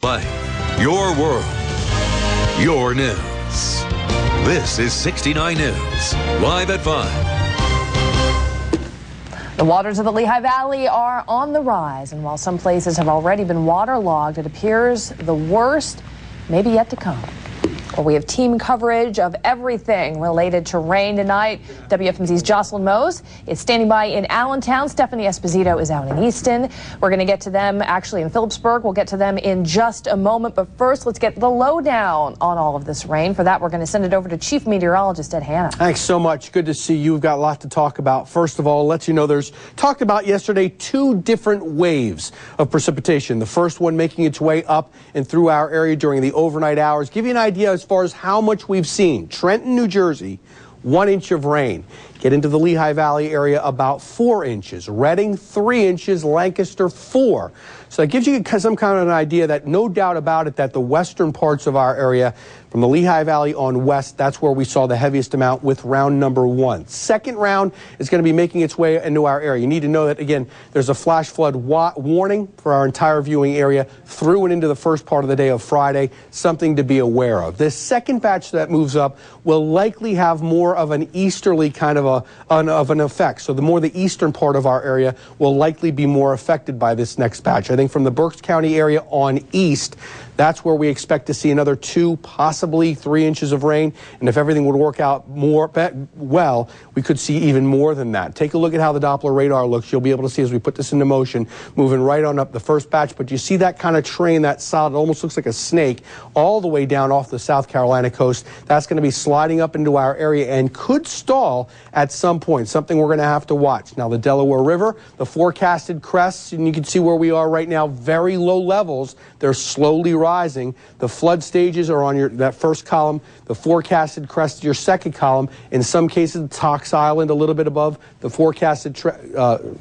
fight, your world, your news. This is 69 News, live at 5. The waters of the Lehigh Valley are on the rise, and while some places have already been waterlogged, it appears the worst may be yet to come. Well, we have team coverage of everything related to rain tonight. WFMZ's Joscelyn Moes is standing by in Allentown. Stephanie Esposito is out in Easton. We're going to get to them actually in Phillipsburg. We'll get to them in just a moment. But first, let's get the lowdown on all of this rain. For that, we're going to send it over to Chief Meteorologist Ed Hanna. Thanks so much. Good to see you. We've got a lot to talk about. First of all, let you know there's talked about yesterday 2 different waves of precipitation. The first one making its way up and through our area during the overnight hours. Give you an idea as far as how much we've seen. Trenton, New Jersey, 1 inch of rain. Get into the Lehigh Valley area, about 4 inches. Reading, 3 inches. Lancaster, 4. So that gives you some kind of an idea that no doubt about it that the western parts of our area, from the Lehigh Valley on west, that's where we saw the heaviest amount with round number 1. Second round is going to be making its way into our area. You need to know that, again, there's a flash flood warning for our entire viewing area through and into the first part of the day of Friday, something to be aware of. This second batch that moves up will likely have more of an easterly kind of an effect. So the more the eastern part of our area will likely be more affected by this next batch. I think from the Berks County area on east, that's where we expect to see another 2, possibly 3 inches of rain. And if everything would work out well, we could see even more than that. Take a look at how the Doppler radar looks. You'll be able to see as we put this into motion, moving right on up the first batch. But you see that kind of train, that solid, it almost looks like a snake, all the way down off the South Carolina coast. That's going to be sliding up into our area and could stall at some point, something we're going to have to watch. Now, the Delaware River, the forecasted crests, and you can see where we are right now, very low levels. They're slowly rising. The flood stages are on that first column. The forecasted crest, your second column. In some cases, Tox Island a little bit above. The forecasted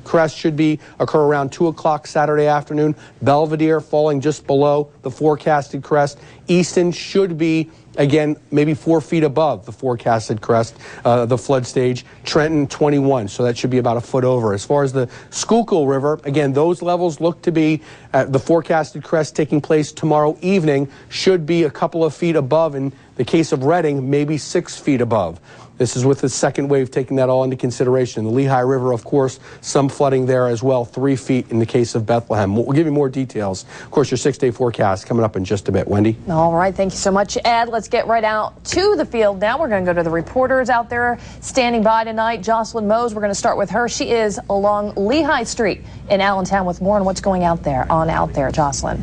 crest should occur around 2 o'clock Saturday afternoon. Belvedere falling just below the forecasted crest. Easton should be, again, maybe 4 feet above the forecasted crest, the flood stage. Trenton, 21, so that should be about a foot over. As far as the Schuylkill River, again, those levels look to be the forecasted crest taking place tomorrow evening, should be a couple of feet above. In the case of Reading, maybe 6 feet above. This is with the second wave taking that all into consideration. The Lehigh River, of course, some flooding there as well, 3 feet in the case of Bethlehem. We'll give you more details. Of course, your 6-day forecast coming up in just a bit. Wendy? All right. Thank you so much, Ed. Let's get right out to the field now. We're going to go to the reporters out there standing by tonight. Joscelyn Moes, we're going to start with her. She is along Lehigh Street in Allentown with more on what's going out there, Joscelyn.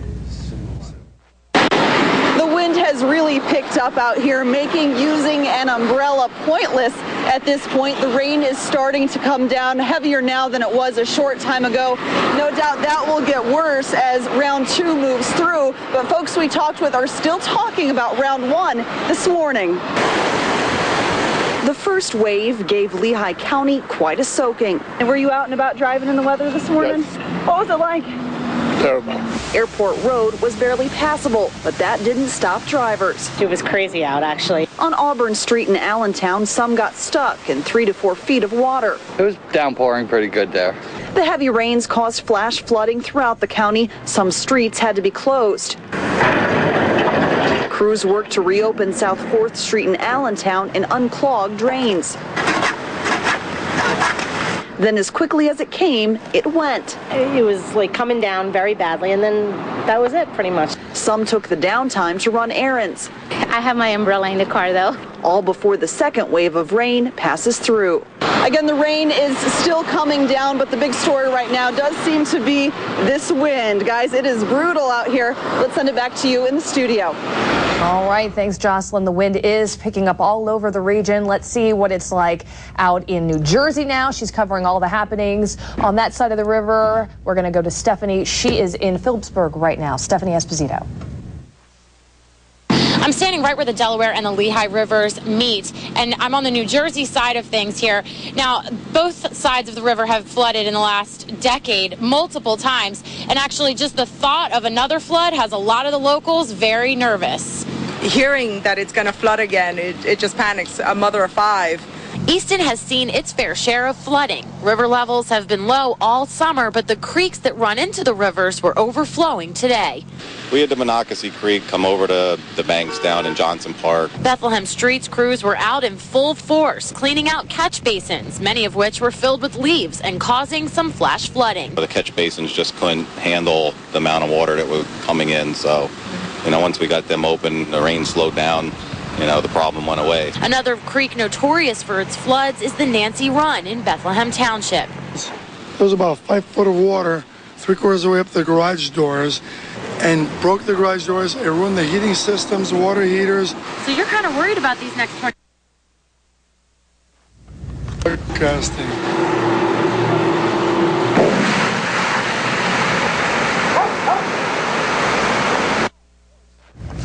Has really picked up out here, making using an umbrella pointless at this point. The rain is starting to come down, heavier now than it was a short time ago. No doubt that will get worse as round 2 moves through, but folks we talked with are still talking about round 1 this morning. The first wave gave Lehigh County quite a soaking. And were you out and about driving in the weather this morning? Yes. What was it like? Terrible. Airport Road was barely passable, but that didn't stop drivers. It was crazy out, actually. On Auburn Street in Allentown, some got stuck in 3 to 4 feet of water. It was downpouring pretty good there. The heavy rains caused flash flooding throughout the county. Some streets had to be closed. Crews worked to reopen South 4th Street in Allentown and unclog drains. Then as quickly as it came, it went. It was like coming down very badly, and then that was it pretty much. Some took the downtime to run errands. I have my umbrella in the car though. All before the second wave of rain passes through. Again, the rain is still coming down, but the big story right now does seem to be this wind. Guys, it is brutal out here. Let's send it back to you in the studio. All right, thanks, Joscelyn. The wind is picking up all over the region. Let's see what it's like out in New Jersey now. She's covering all the happenings on that side of the river. We're going to go to Stephanie. She is in Phillipsburg right now. Stephanie Esposito. I'm standing right where the Delaware and the Lehigh rivers meet, and I'm on the New Jersey side of things here. Now, both sides of the river have flooded in the last decade multiple times, and actually just the thought of another flood has a lot of the locals very nervous. Hearing that it's going to flood again, it just panics a mother of 5. Easton has seen its fair share of flooding. River levels have been low all summer, but the creeks that run into the rivers were overflowing today. We had the Monocacy Creek come over to the banks down in Johnson Park. Bethlehem Streets crews were out in full force, cleaning out catch basins, many of which were filled with leaves and causing some flash flooding. The catch basins just couldn't handle the amount of water that was coming in, so, once we got them open, the rain slowed down. The problem went away. Another creek notorious for its floods is the Nancy Run in Bethlehem Township. There was about 5 foot of water 3/4 of the way up the garage doors and broke the garage doors. It ruined the heating systems, water heaters. So you're kind of worried about these next 20. Casting.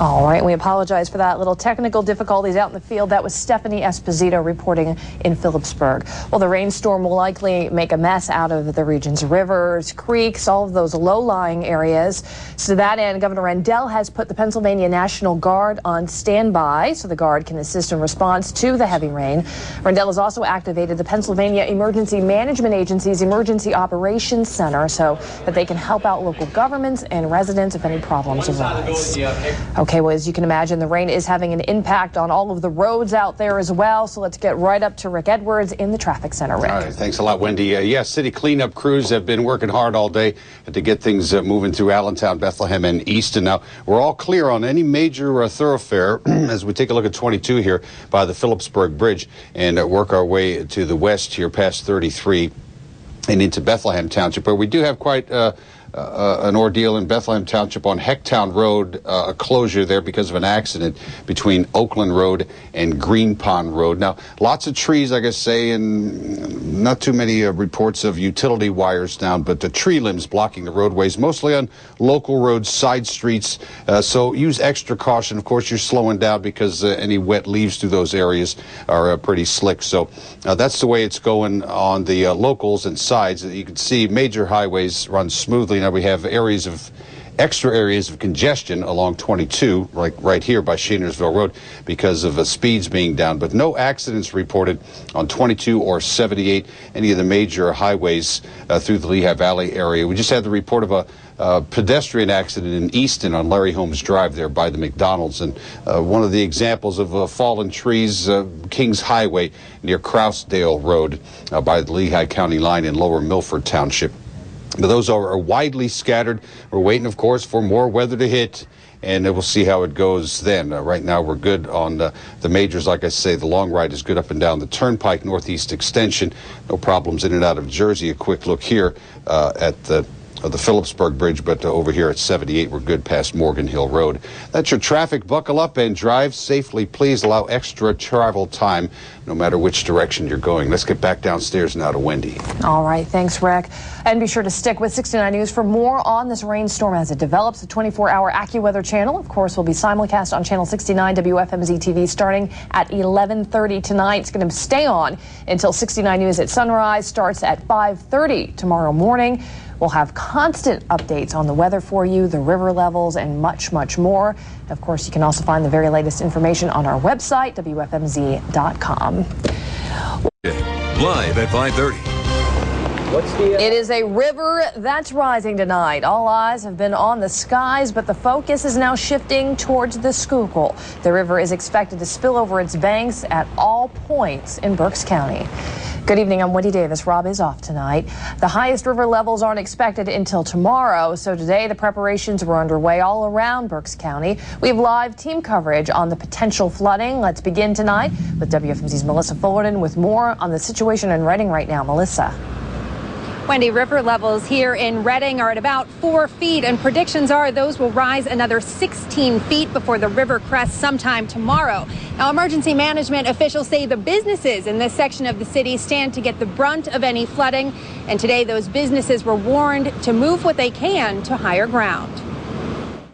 All right, we apologize for that little technical difficulties out in the field. That was Stephanie Esposito reporting in Phillipsburg. Well, the rainstorm will likely make a mess out of the region's rivers, creeks, all of those low-lying areas. So to that end, Governor Rendell has put the Pennsylvania National Guard on standby so the Guard can assist in response to the heavy rain. Rendell has also activated the Pennsylvania Emergency Management Agency's Emergency Operations Center so that they can help out local governments and residents if any problems arise. Okay, well, as you can imagine, the rain is having an impact on all of the roads out there as well. So let's get right up to Rick Edwards in the traffic center. Rick. All right, thanks a lot, Wendy. Yes, city cleanup crews have been working hard all day to get things moving through Allentown, Bethlehem, and Easton. Now, we're all clear on any major thoroughfare as we take a look at 22 here by the Phillipsburg Bridge and work our way to the west here past 33 and into Bethlehem Township, where we do have quite an ordeal in Bethlehem Township on Hecktown Road, a closure there because of an accident between Oakland Road and Green Pond Road. Now, lots of trees, like I say, and not too many reports of utility wires down, but the tree limbs blocking the roadways, mostly on local roads, side streets. So use extra caution. Of course, you're slowing down because any wet leaves through those areas are pretty slick. So that's the way it's going on the locals and sides. You can see major highways run smoothly. Now we have extra areas of congestion along 22, like right here by Sheenersville Road, because of speeds being down. But no accidents reported on 22 or 78, any of the major highways through the Lehigh Valley area. We just had the report of a pedestrian accident in Easton on Larry Holmes Drive there by the McDonald's. And one of the examples of fallen trees, Kings Highway near Crowsdale Road by the Lehigh County line in Lower Milford Township. But those are widely scattered. We're waiting, of course, for more weather to hit, and we'll see how it goes then. Right now, we're good on the majors. Like I say, the long ride is good up and down the Turnpike Northeast Extension. No problems in and out of Jersey. A quick look here at the Phillipsburg Bridge, but over here at 78, we're good past Morgan Hill Road. That's your traffic. Buckle up and drive safely. Please allow extra travel time, no matter which direction you're going. Let's get back downstairs now to Wendy. All right, thanks, Rick. And be sure to stick with 69 News for more on this rainstorm as it develops. The 24-hour AccuWeather channel, of course, will be simulcast on Channel 69 WFMZ TV starting at 11:30 tonight. It's going to stay on until 69 News at sunrise starts at 5:30 tomorrow morning. We'll have constant updates on the weather for you, the river levels, and much, much more. Of course, you can also find the very latest information on our website, WFMZ.com. Live at 5:30. It is a river that's rising tonight. All eyes have been on the skies, but the focus is now shifting towards the Schuylkill. The river is expected to spill over its banks at all points in Berks County. Good evening, I'm Wendy Davis. Rob is off tonight. The highest river levels aren't expected until tomorrow, so today the preparations were underway all around Berks County. We have live team coverage on the potential flooding. Let's begin tonight with WFMZ's Melissa Fullerton with more on the situation in Reading right now. Melissa. Wendy, river levels here in Reading are at about 4 feet, and predictions are those will rise another 16 feet before the river crests sometime tomorrow. Now, emergency management officials say the businesses in this section of the city stand to get the brunt of any flooding, and today those businesses were warned to move what they can to higher ground.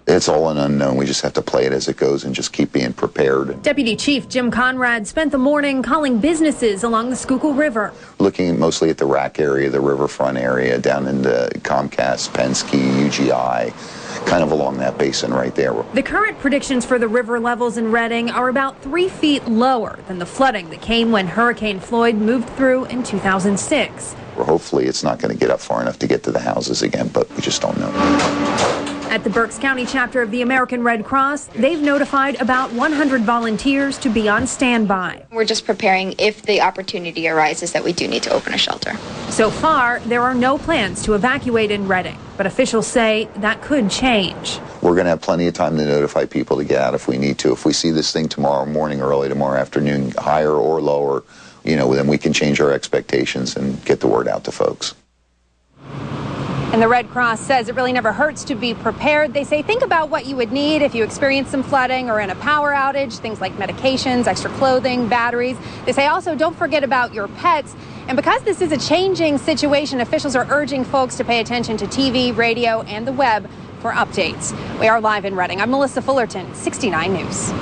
It's all an unknown. We just have to play it as it goes and just keep being prepared. Deputy Chief Jim Conrad spent the morning calling businesses along the Schuylkill River. Looking mostly at the rack area, the riverfront area, down into Comcast, Penske, UGI, kind of along that basin right there. The current predictions for the river levels in Redding are about 3 feet lower than the flooding that came when Hurricane Floyd moved through in 2006. Hopefully it's not going to get up far enough to get to the houses again, but we just don't know. At the Berks County chapter of the American Red Cross, they've notified about 100 volunteers to be on standby. We're just preparing if the opportunity arises that we do need to open a shelter. So far, there are no plans to evacuate in Redding, but officials say that could change. We're going to have plenty of time to notify people to get out if we need to. If we see this thing tomorrow morning, early tomorrow afternoon, higher or lower, then we can change our expectations and get the word out to folks. And the Red Cross says it really never hurts to be prepared. They say think about what you would need if you experience some flooding or in a power outage, things like medications, extra clothing, batteries. They say also don't forget about your pets. And because this is a changing situation, officials are urging folks to pay attention to TV, radio, and the web for updates. We are live in Redding. I'm Melissa Fullerton, 69 News.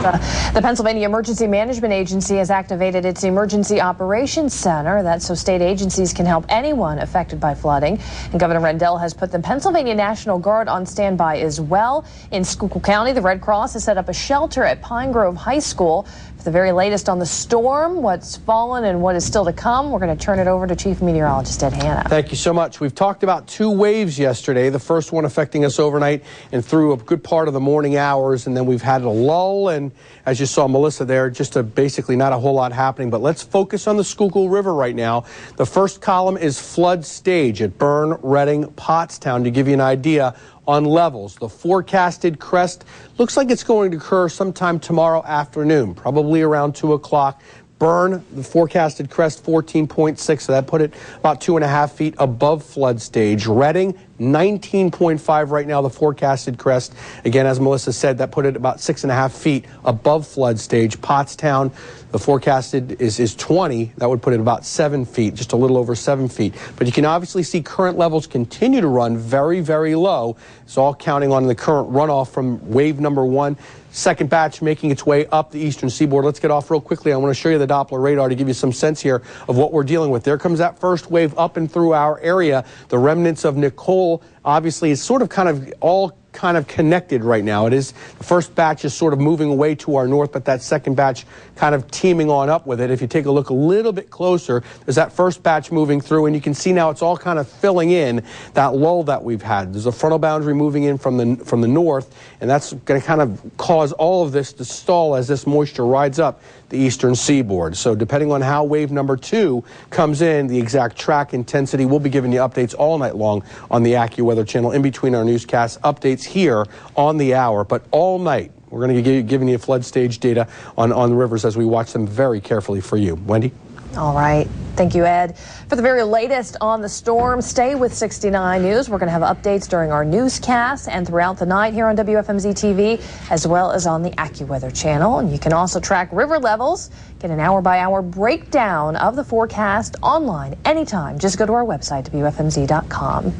The Pennsylvania Emergency Management Agency has activated its Emergency Operations Center. That's so state agencies can help anyone affected by flooding. And Governor Rendell has put the Pennsylvania National Guard on standby as well. In Schuylkill County, the Red Cross has set up a shelter at Pine Grove High School. For the very latest on the storm, what's fallen and what is still to come, we're going to turn it over to Chief Meteorologist Ed Hanna. Thank you so much. We've talked about 2 waves yesterday, the first one affecting us overnight and through a good part of the morning hours, and then we've had a lull, and as you saw Melissa there, just basically not a whole lot happening. But let's focus on the Schuylkill River right now. The first column is flood stage at Bern, Redding, Pottstown to give you an idea on levels. The forecasted crest looks like it's going to occur sometime tomorrow afternoon, probably around 2 o'clock. Bern, the forecasted crest 14.6, so that put it about 2.5 feet above flood stage. Redding, 19.5 right now, the forecasted crest. Again, as Melissa said, that put it about 6.5 feet above flood stage. Pottstown, the forecasted is 20. That would put it about 7 feet, just a little over 7 feet. But you can obviously see current levels continue to run very, very low. It's all counting on the current runoff from wave number 1. Second batch making its way up the eastern seaboard. Let's get off real quickly. I want to show you the Doppler radar to give you some sense here of what we're dealing with. There comes that first wave up and through our area. The remnants of Nicole obviously is sort of all connected right now. It is the first batch is sort of moving away to our north, but that second batch kind of teaming on up with it. If you take a look a little bit closer, there's that first batch moving through, and you can see now it's all kind of filling in that lull that we've had. There's a frontal boundary moving in from the north, and that's going to kind of cause all of this to stall as this moisture rides up the eastern seaboard. So depending on how wave number 2 comes in, the exact track intensity, we'll be giving you updates all night long on the AccuWeather channel in between our newscasts, updates here on the hour, but all night we're going to be giving you flood stage data on the rivers as we watch them very carefully for you. Wendy? All right. Thank you, Ed. For the very latest on the storm, stay with 69 News. We're going to have updates during our newscast and throughout the night here on WFMZ TV, as well as on the AccuWeather channel. And you can also track river levels, get an hour-by-hour breakdown of the forecast online anytime. Just go to our website, WFMZ.com.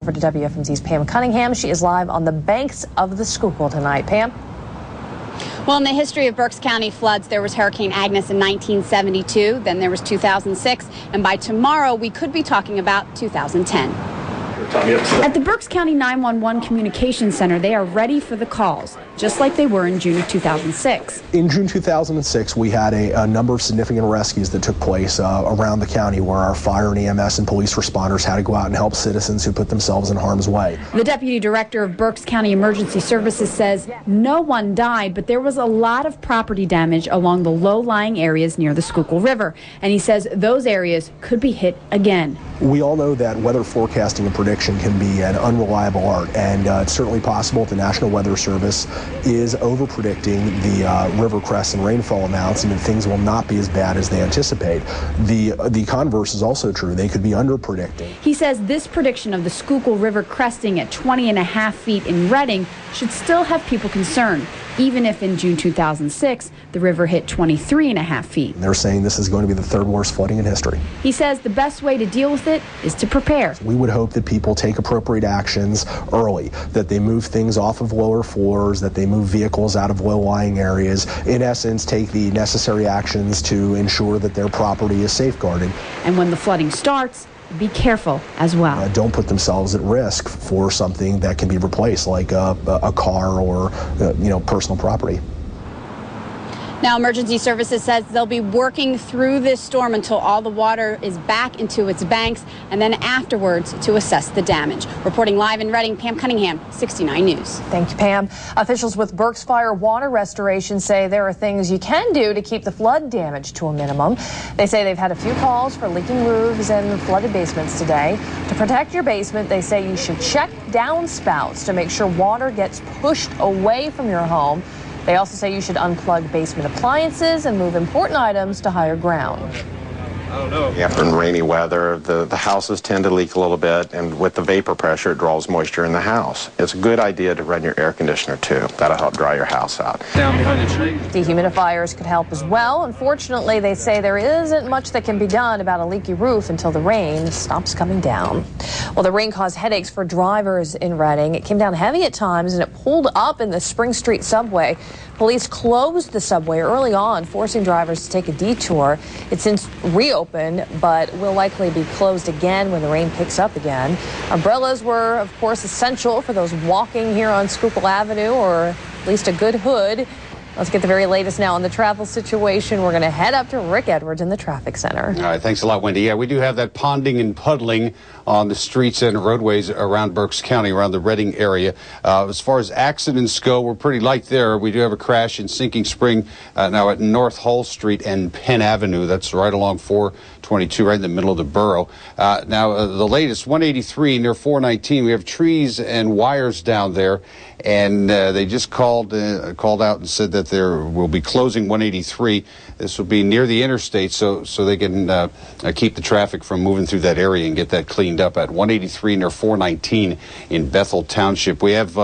Over to WFMZ's Pam Cunningham. She is live on the banks of the Schuylkill tonight. Pam? Well, in the history of Berks County floods, there was Hurricane Agnes in 1972, then there was 2006, and by tomorrow we could be talking about 2010. At the Berks County 911 Communications Center, they are ready for the calls, just like they were in June of 2006. In June 2006, we had a number of significant rescues that took place around the county where our fire and EMS and police responders had to go out and help citizens who put themselves in harm's way. The Deputy Director of Berks County Emergency Services says no one died, but there was a lot of property damage along the low-lying areas near the Schuylkill River, and he says those areas could be hit again. We all know that weather forecasting and prediction can be an unreliable art, and it's certainly possible that the National Weather Service is over-predicting the river crests and rainfall amounts, and that things will not be as bad as they anticipate. The converse is also true. They could be under-predicting. He says this prediction of the Schuylkill River cresting at 20.5 feet in Redding should still have people concerned, even if in June 2006 the river hit 23.5 feet. They're saying this is going to be the third worst flooding in history. He says the best way to deal with it is to prepare. We would hope that people take appropriate actions early, that they move things off of lower floors, that they move vehicles out of low-lying areas, in essence take the necessary actions to ensure that their property is safeguarded. And when the flooding starts, be careful as well. Don't put themselves at risk for something that can be replaced, like a car or personal property. Now, Emergency Services says they'll be working through this storm until all the water is back into its banks, and then afterwards to assess the damage. Reporting live in Reading, Pam Cunningham, 69 News. Thank you, Pam. Officials with Berks Fire Water Restoration say there are things you can do to keep the flood damage to a minimum. They say they've had a few calls for leaking roofs and flooded basements today. To protect your basement, they say you should check downspouts to make sure water gets pushed away from your home. They also say you should unplug basement appliances and move important items to higher ground. After rainy weather, the houses tend to leak a little bit, and with the vapor pressure, it draws moisture in the house. It's a good idea to run your air conditioner, too. That'll help dry your house out. Down behind the trees. Dehumidifiers could help as well. Unfortunately, they say there isn't much that can be done about a leaky roof until the rain stops coming down. Well, the rain caused headaches for drivers in Reading. It came down heavy at times, and it pulled up in the Spring Street subway. Police closed the subway early on, forcing drivers to take a detour. It's since reopened, but will likely be closed again when the rain picks up again. Umbrellas were, of course, essential for those walking here on Schuylkill Avenue, or at least a good hood. Let's get the very latest now on the travel situation. We're going to head up to Rick Edwards in the traffic center. All right, thanks a lot, Wendy. Yeah, we do have that ponding and puddling on the streets and roadways around Berks County, around the Reading area. As far as accidents go, we're pretty light there. We do have a crash in Sinking Spring now at North Hull Street and Penn Avenue. That's right along 422, right in the middle of the borough. The latest, 183 near 419. We have trees and wires down there, and they just called out and said that there will be closing 183. This will be near the interstate, so they can keep the traffic from moving through that area and get that closed up at 183 near 419 in Bethel Township. We have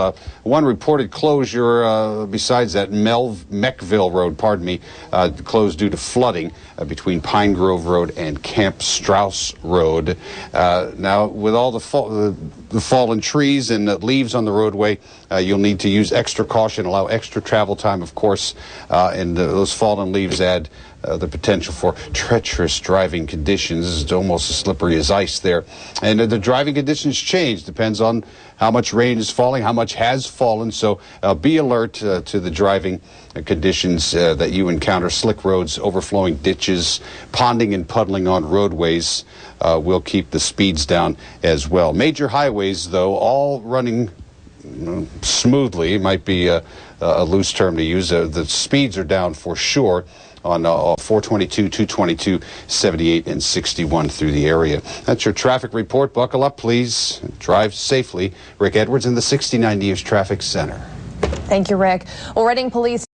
one reported closure besides that, Meckville Road, closed due to flooding between Pine Grove Road and Camp Strauss Road. Now, with all the fallen trees and leaves on the roadway, you'll need to use extra caution, allow extra travel time, of course, and those fallen leaves add the potential for treacherous driving conditions. It's almost as slippery as ice there. And the driving conditions change. Depends on how much rain is falling, how much has fallen. So be alert to the driving conditions that you encounter. Slick roads, overflowing ditches, ponding and puddling on roadways will keep the speeds down as well. Major highways, though, all running smoothly. It might be a loose term to use. The speeds are down for sure on 422, 222, 78, and 61 through the area. That's your traffic report. Buckle up, please. Drive safely. Rick Edwards in the 69 News Traffic Center. Thank you, Rick. Well, Reading police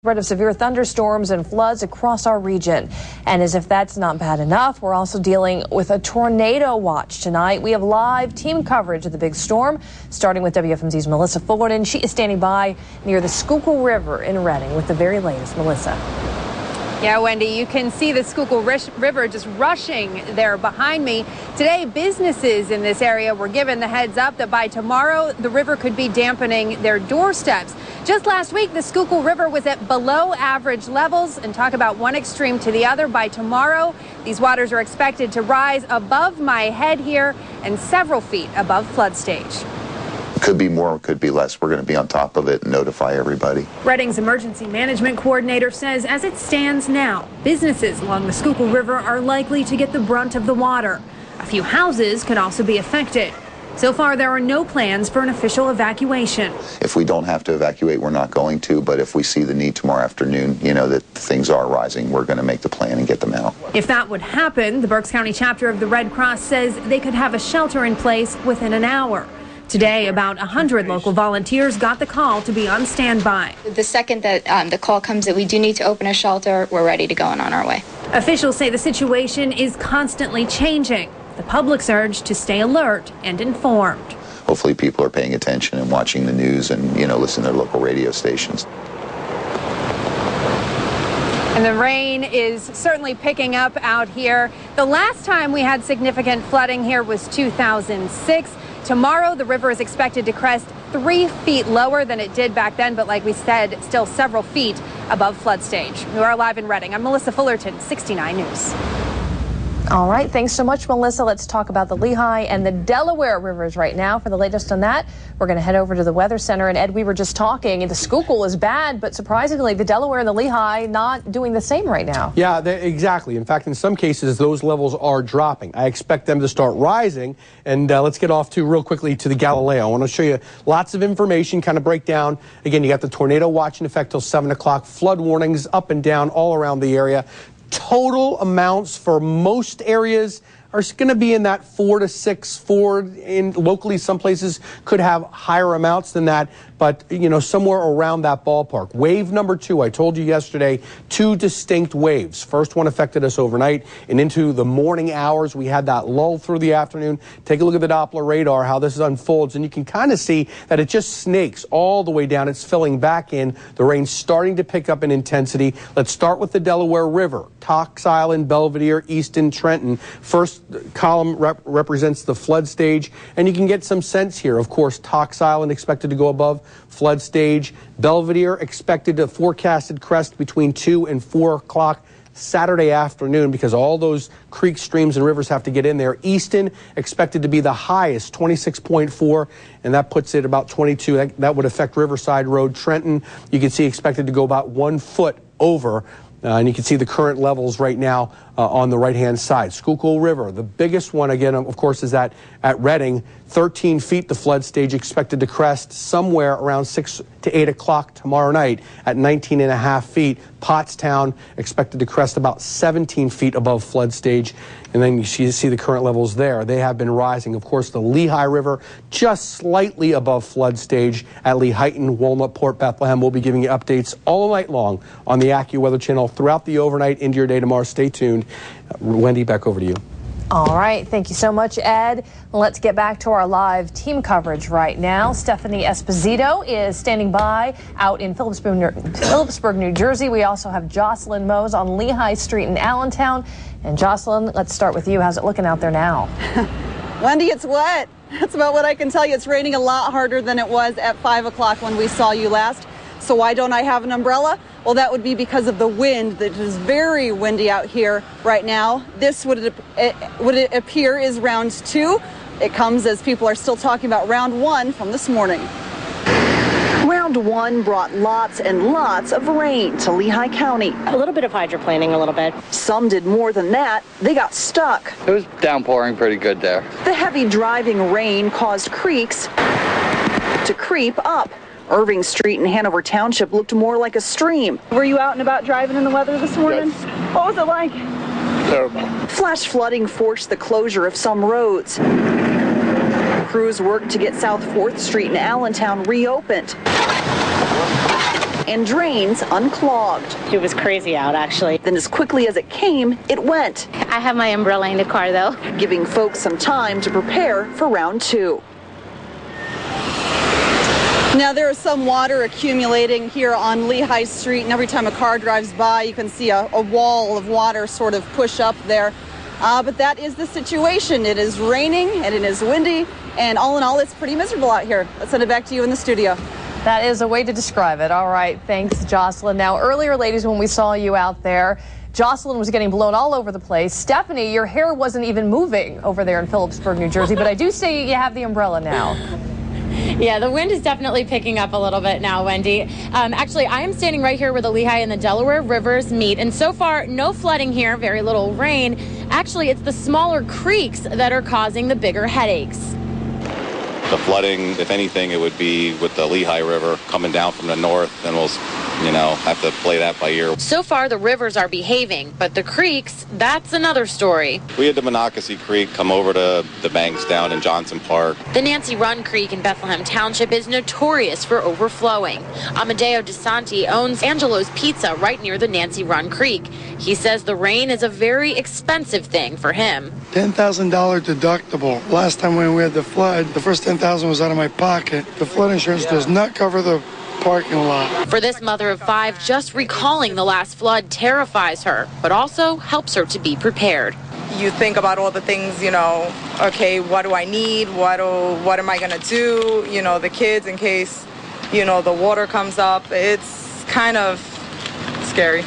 threat of severe thunderstorms and floods across our region. And as if that's not bad enough, we're also dealing with a tornado watch tonight. We have live team coverage of the big storm, starting with WFMZ's Melissa Fullerton. She is standing by near the Schuylkill River in Reading with the very latest. Melissa. Yeah, Wendy, you can see the Schuylkill River just rushing there behind me. Today, businesses in this area were given the heads up that by tomorrow, the river could be dampening their doorsteps. Just last week, the Schuylkill River was at below average levels, and talk about one extreme to the other. By tomorrow, these waters are expected to rise above my head here and several feet above flood stage. Could be more, could be less. We're going to be on top of it and notify everybody. Reading's emergency management coordinator says as it stands now, businesses along the Schuylkill River are likely to get the brunt of the water. A few houses could also be affected. So far, there are no plans for an official evacuation. If we don't have to evacuate, we're not going to. But if we see the need tomorrow afternoon, that things are rising, we're going to make the plan and get them out. If that would happen, the Berks County chapter of the Red Cross says they could have a shelter in place within an hour. Today, about 100 local volunteers got the call to be on standby. The second that the call comes that we do need to open a shelter, we're ready to go and on our way. Officials say the situation is constantly changing. The public's urged to stay alert and informed. Hopefully people are paying attention and watching the news and, listen to their local radio stations. And the rain is certainly picking up out here. The last time we had significant flooding here was 2006. Tomorrow, the river is expected to crest 3 feet lower than it did back then, but like we said, still several feet above flood stage. We are live in Reading. I'm Melissa Fullerton, 69 News. All right, thanks so much, Melissa. Let's talk about the Lehigh and the Delaware rivers right now. For the latest on that, we're going to head over to the Weather Center. And Ed, we were just talking, the Schuylkill is bad, but surprisingly, the Delaware and the Lehigh not doing the same right now. Yeah, exactly. In fact, in some cases, those levels are dropping. I expect them to start rising. And let's get off real quickly to the Galileo. I want to show you lots of information, kind of break down. Again, you got the tornado watch in effect till 7 o'clock, flood warnings up and down all around the area. Total amounts for most areas are going to be in that 4 to 6. Locally, some places could have higher amounts than that, but somewhere around that ballpark. Wave number 2, I told you yesterday, 2 distinct waves. First one affected us overnight, and into the morning hours we had that lull through the afternoon. Take a look at the Doppler radar, how this unfolds, and you can kind of see that it just snakes all the way down. It's filling back in. The rain's starting to pick up in intensity. Let's start with the Delaware River. Cox Island, Belvedere, Easton, Trenton. First column represents the flood stage, and you can get some sense here. Of course, Cox Island expected to go above flood stage. Belvedere expected to forecasted crest between 2 and 4 o'clock Saturday afternoon because all those creeks, streams, and rivers have to get in there. Easton expected to be the highest, 26.4, and that puts it about 22. That would affect Riverside Road. Trenton, you can see, expected to go about 1 foot over. And you can see the current levels right now on the right-hand side. Schuylkill River, the biggest one, again, of course, is at Reading. 13 feet, the flood stage expected to crest somewhere around 6 to 8 o'clock tomorrow night at 19.5 feet. Pottstown expected to crest about 17 feet above flood stage. And then you see the current levels there. They have been rising. Of course, the Lehigh River just slightly above flood stage at Lehighton, Walnut, Port Bethlehem. We'll be giving you updates all night long on the AccuWeather channel throughout the overnight into your day tomorrow. Stay tuned. Wendy, back over to you. All right. Thank you so much, Ed. Let's get back to our live team coverage right now. Esposito is standing by out in Phillipsburg, New Jersey. We also have Joscelyn Moes on Lehigh Street in Allentown. And Joscelyn, let's start with you. How's it looking out there now? Wendy, it's wet. That's about what I can tell you. It's raining a lot harder than it was at 5 o'clock when we saw you last. So why don't I have an umbrella? Well, that would be because of the wind. That is very windy out here right now. This would it appear is round 2. It comes as people are still talking about round 1 from this morning. Round 1 brought lots and lots of rain to Lehigh County. A little bit of hydroplaning, a little bit. Some did more than that. They got stuck. It was downpouring pretty good there. The heavy driving rain caused creeks to creep up. Irving Street in Hanover Township looked more like a stream. Were you out and about driving in the weather this morning? Yes. What was it like? Terrible. Flash flooding forced the closure of some roads. Crews worked to get South 4th Street in Allentown reopened and drains unclogged. It was crazy out, actually. Then as quickly as it came, it went. I have my umbrella in the car, though. Giving folks some time to prepare for round 2. Now, there is some water accumulating here on Lehigh Street, and every time a car drives by, you can see a wall of water sort of push up there. But that is the situation. It is raining, and it is windy, and all in all, it's pretty miserable out here. Let's send it back to you in the studio. That is a way to describe it. All right, thanks, Joscelyn. Now, earlier, ladies, when we saw you out there, Joscelyn was getting blown all over the place. Stephanie, your hair wasn't even moving over there in Phillipsburg, New Jersey, but I do see you have the umbrella now. Yeah, the wind is definitely picking up a little bit now, Wendy. Actually, I am standing right here where the Lehigh and the Delaware rivers meet, and so far, no flooding here, very little rain. Actually, it's the smaller creeks that are causing the bigger headaches. The flooding, if anything, it would be with the Lehigh River coming down from the north, and we'll, have to play that by ear. So far, the rivers are behaving, but the creeks, that's another story. We had the Monocacy Creek come over to the banks down in Johnson Park. The Nancy Run Creek in Bethlehem Township is notorious for overflowing. Amadeo DeSanti owns Angelo's Pizza right near the Nancy Run Creek. He says the rain is a very expensive thing for him. $10,000 deductible. Last time when we had the flood, the first $10,000 was out of my pocket. The flood insurance does not cover the parking lot. For this mother of 5, just recalling the last flood terrifies her, but also helps her to be prepared. You think about all the things, okay, what do I need? What am I going to do? The kids in case, the water comes up. It's kind of scary.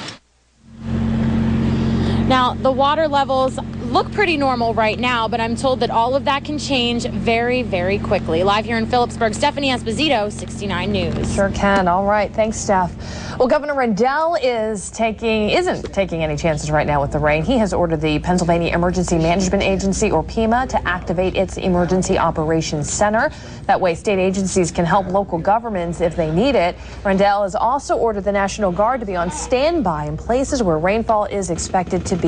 Now, the water levels look pretty normal right now, but I'm told that all of that can change very, very quickly. Live here in Phillipsburg, Stephanie Esposito, 69 News. Sure can. All right. Thanks, Steph. Well, Governor Rendell isn't taking any chances right now with the rain. He has ordered the Pennsylvania Emergency Management Agency, or PEMA, to activate its Emergency Operations Center. That way, state agencies can help local governments if they need it. Rendell has also ordered the National Guard to be on standby in places where rainfall is expected to be